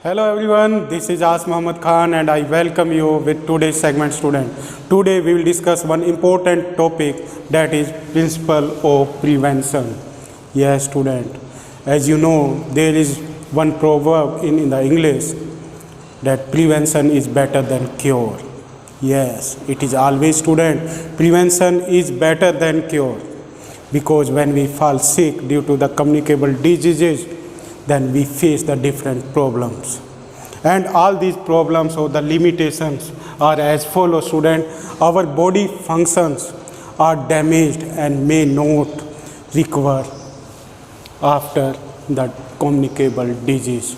Hello everyone, this is As Muhammad Khan and I welcome you with today's segment student. Today we will discuss one important topic, that is principle of prevention. Yes student, as you know there is one proverb in the English that prevention is better than cure. Yes, it is always student, prevention is better than cure, because when we fall sick due to the communicable diseases, then we face the different problems, and all these problems or the limitations are as follows student. Our body functions are damaged and may not recover after the communicable disease.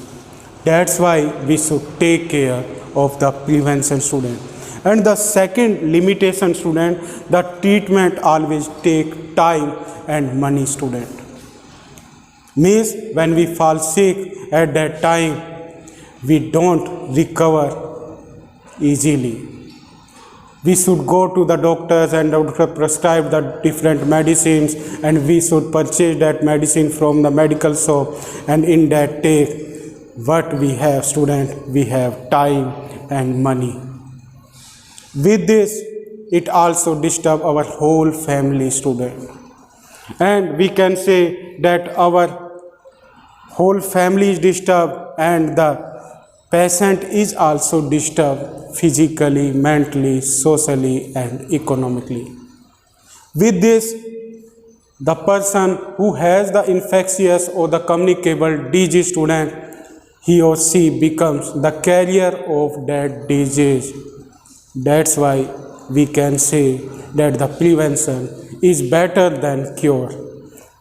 That's why we should take care of the prevention student. And the second limitation student, the treatment always take time and money student. Means when we fall sick at that time, we don't recover easily. We should go to the doctors and doctor prescribe the different medicines, and we should purchase that medicine from the medical shop, and in that take what we have student, we have time and money. With this, it also disturb our whole family student, and we can say that our whole family is disturbed and the patient is also disturbed physically, mentally, socially and economically. With this, the person who has the infectious or the communicable disease student, he or she becomes the carrier of that disease. That's why we can say that the prevention is better than cure.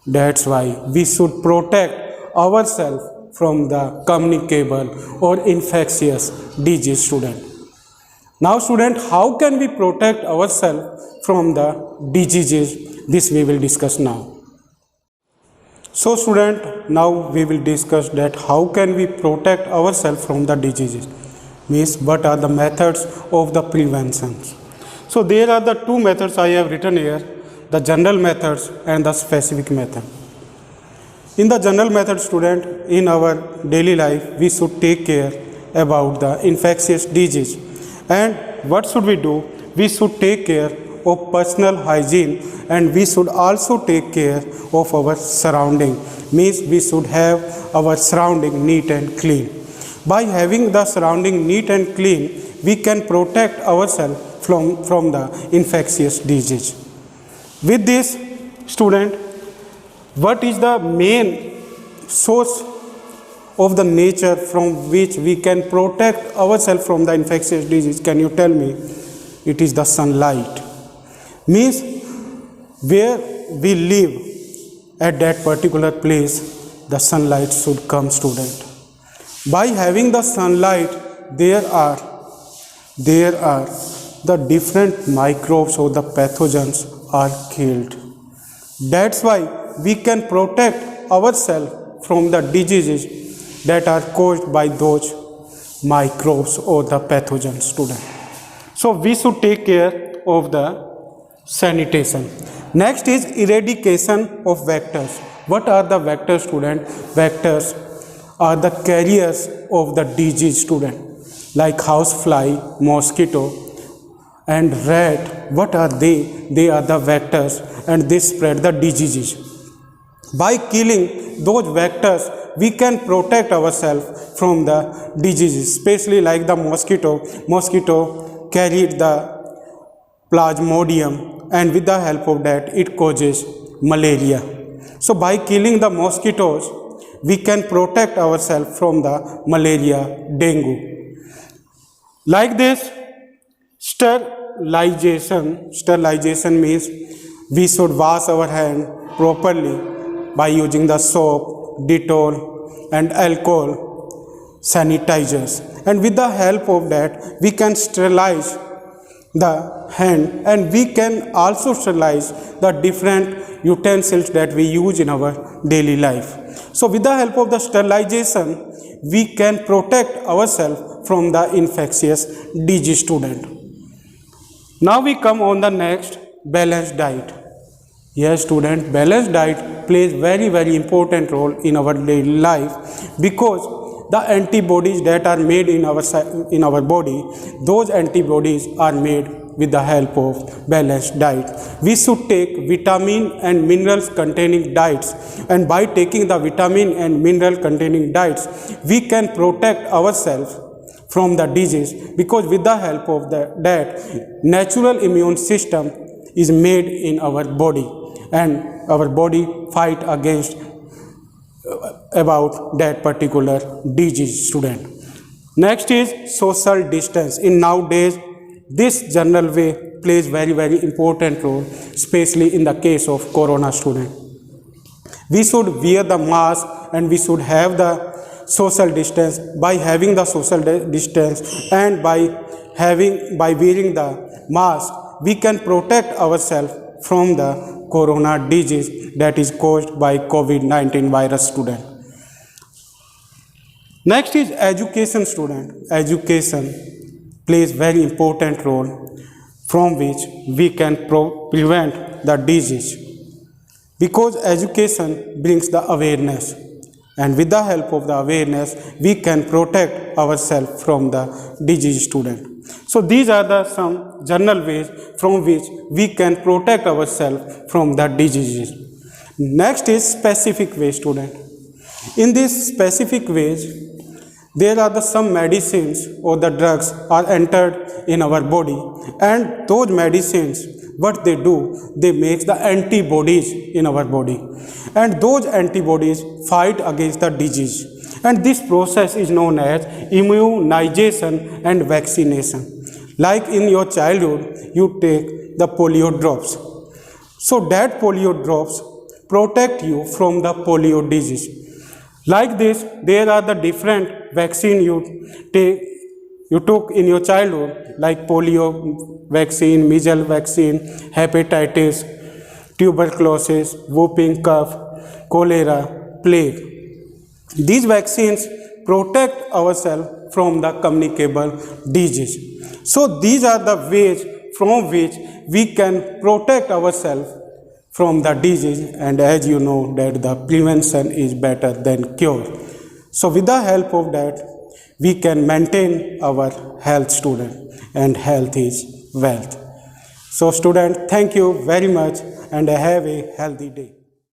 That's why we should protect ourselves from the communicable or infectious disease student. Now student, how can we protect ourselves from the diseases? This we will discuss now. So student, now we will discuss that how can we protect ourselves from the diseases. Means what are the methods of the preventions. So there are the two methods I have written here, the general methods and the specific method. In the general method student, in our daily life, we should take care about the infectious disease. And what should we do? We should take care of personal hygiene, and we should also take care of our surrounding. Means we should have our surrounding neat and clean. By having the surrounding neat and clean, we can protect ourselves from the infectious disease. With this student, what is the main source of the nature from which we can protect ourselves from the infectious disease? Can you tell me? It is the sunlight. Means where we live at that particular place, the sunlight should come student. By having the sunlight, there are the different microbes or the pathogens are killed. That's why we can protect ourselves from the diseases that are caused by those microbes or the pathogens student. So we should take care of the sanitation. Next is eradication of vectors. What are the vectors student? Vectors are the carriers of the disease student, like housefly, mosquito and rat. What are they? They are the vectors and they spread the diseases. By killing those vectors, we can protect ourselves from the diseases, especially like the mosquito. Mosquito carried the plasmodium, and with the help of that, it causes malaria. So by killing the mosquitoes, we can protect ourselves from the malaria, dengue. Like this, sterilization. Sterilization means we should wash our hand properly by using the soap, Dettol and alcohol sanitizers. And with the help of that, we can sterilize the hand, and we can also sterilize the different utensils that we use in our daily life. So with the help of the sterilization, we can protect ourselves from the infectious disease student. Now we come on the next, balanced diet. Yes student, balanced diet plays very important role in our daily life, because the antibodies that are made in our body, those antibodies are made with the help of balanced diet. We should take vitamin and minerals containing diets, and by taking the vitamin and mineral containing diets, we can protect ourselves from the disease, because with the help of that natural immune system is made in our body, and our body fight against about that particular disease, student. Next is social distance. In nowadays, this general way plays very important role, especially in the case of corona, student. We should wear the mask and we should have the social distance. By having the social distance and by wearing the mask, we can protect ourselves from the corona disease that is caused by COVID-19 virus, student. Next is education, student. Education plays very important role from which we can prevent the disease, because education brings the awareness, and with the help of the awareness we can protect ourselves from the disease, student. So these are the some general ways from which we can protect ourselves from the diseases. Next is specific ways, student. In these specific ways, there are some medicines or the drugs are entered in our body, and those medicines, what they do, they make the antibodies in our body, and those antibodies fight against the disease, and this process is known as immunization and vaccination. Like in your childhood, you take the polio drops, so that polio drops protect you from the polio disease. Like this, there are the different vaccine you took in your childhood, like polio vaccine, measles vaccine, hepatitis, tuberculosis, whooping cough, cholera, plague. These vaccines protect ourselves from the communicable disease. So these are the ways from which we can protect ourselves from the disease, and as you know that the prevention is better than cure. So with the help of that, we can maintain our health, student, and health is wealth. So student, thank you very much and have a healthy day.